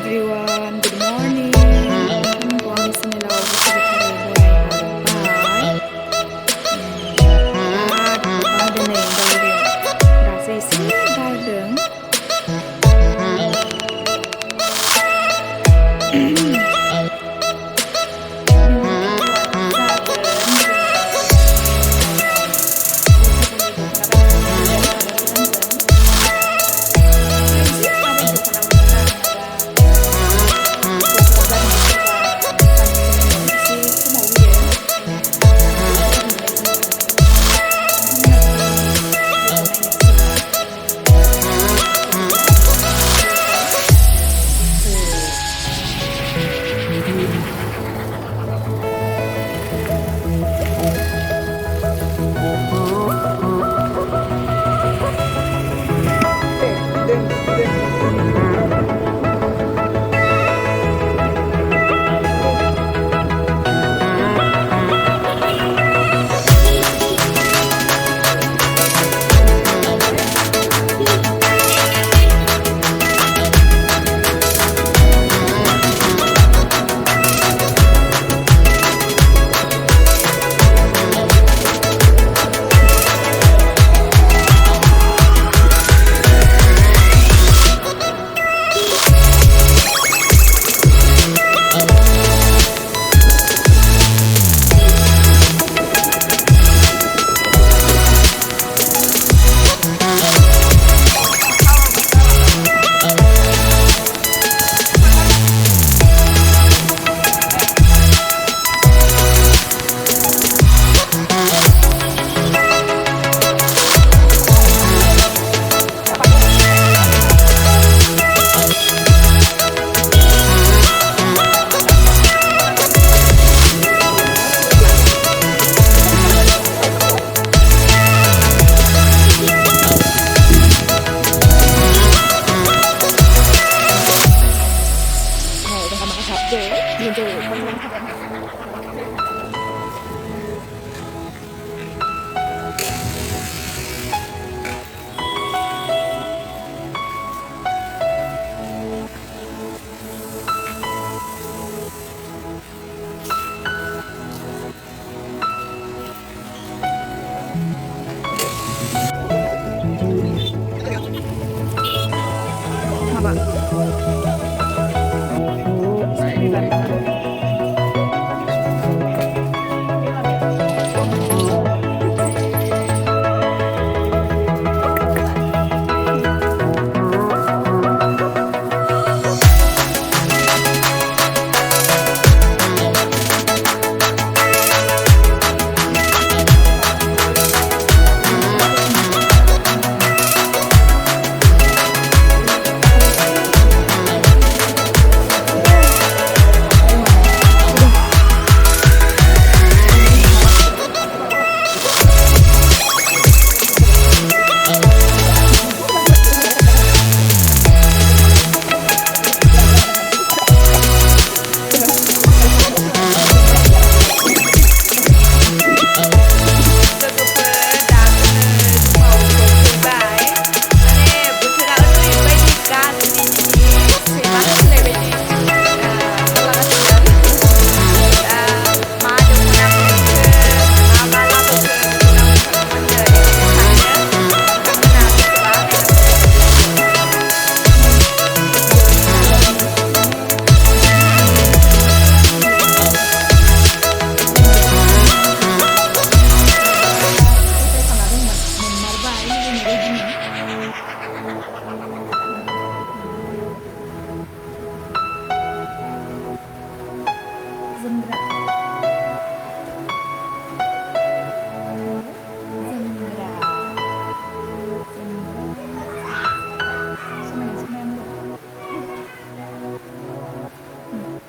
everyone, good morning. Welcome to Bismillah Daso एसे बारदों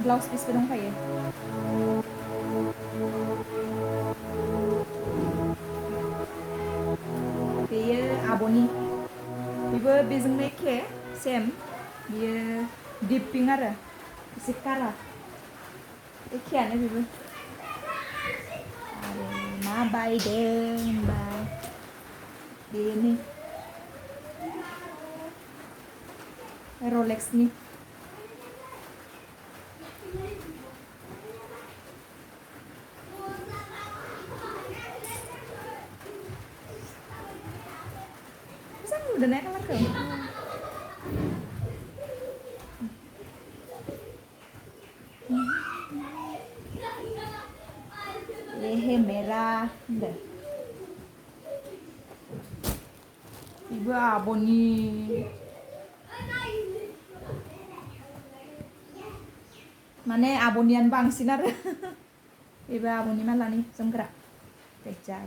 Blouse piece dongfayo. Beयो आब'नि बेबो बेजोंनो एखे सेम बियो डिप पिंक आरो एसे कारा एखेयानो बेबो आरो मा बायदों होनबा बेनो रलेक्सनि udah naik kan ke lehe merah udah ibu aboni mana abonian bangsin आरो ibu aboni malah nih senggerak gejah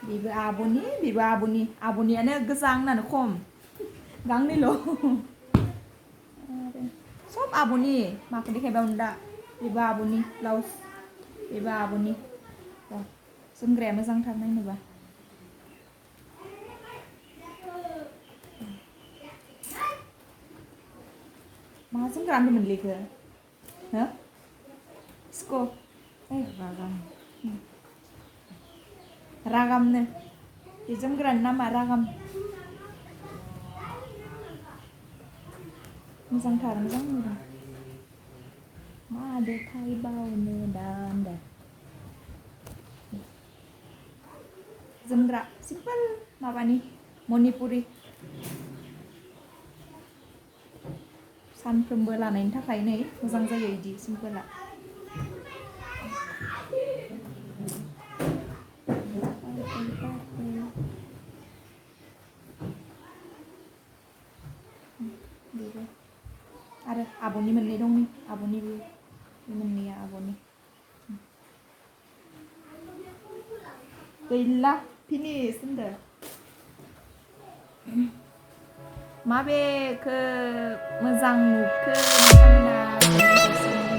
Biba aboniयानो गोजांनानो खम गांनैल' सब aboni माखौ देखायबाव दा बिबा aboni ब्लाउस बिबा aboni जोमग्राया मोजांथार नायनोबा मा जोमग्रा होनदोंमोनलै इखो हो स्को रागामनो बे जोमग्रानि नामा रागाम मोजांथार मोजां नुदों मा देखायबावनो दा होनदों जोमग्रा सिम्पोल माबानि मणिपुरि सानफ्रोमबो लानायनि थाखाय नै मोजां जायो इदि सिम्पोला आरो आब'नि मोननै दं नै आब'नि बे मोननैया आब'नि गैला फिनिस होनदो माबेखो मोजां नुखो नोंथांमोना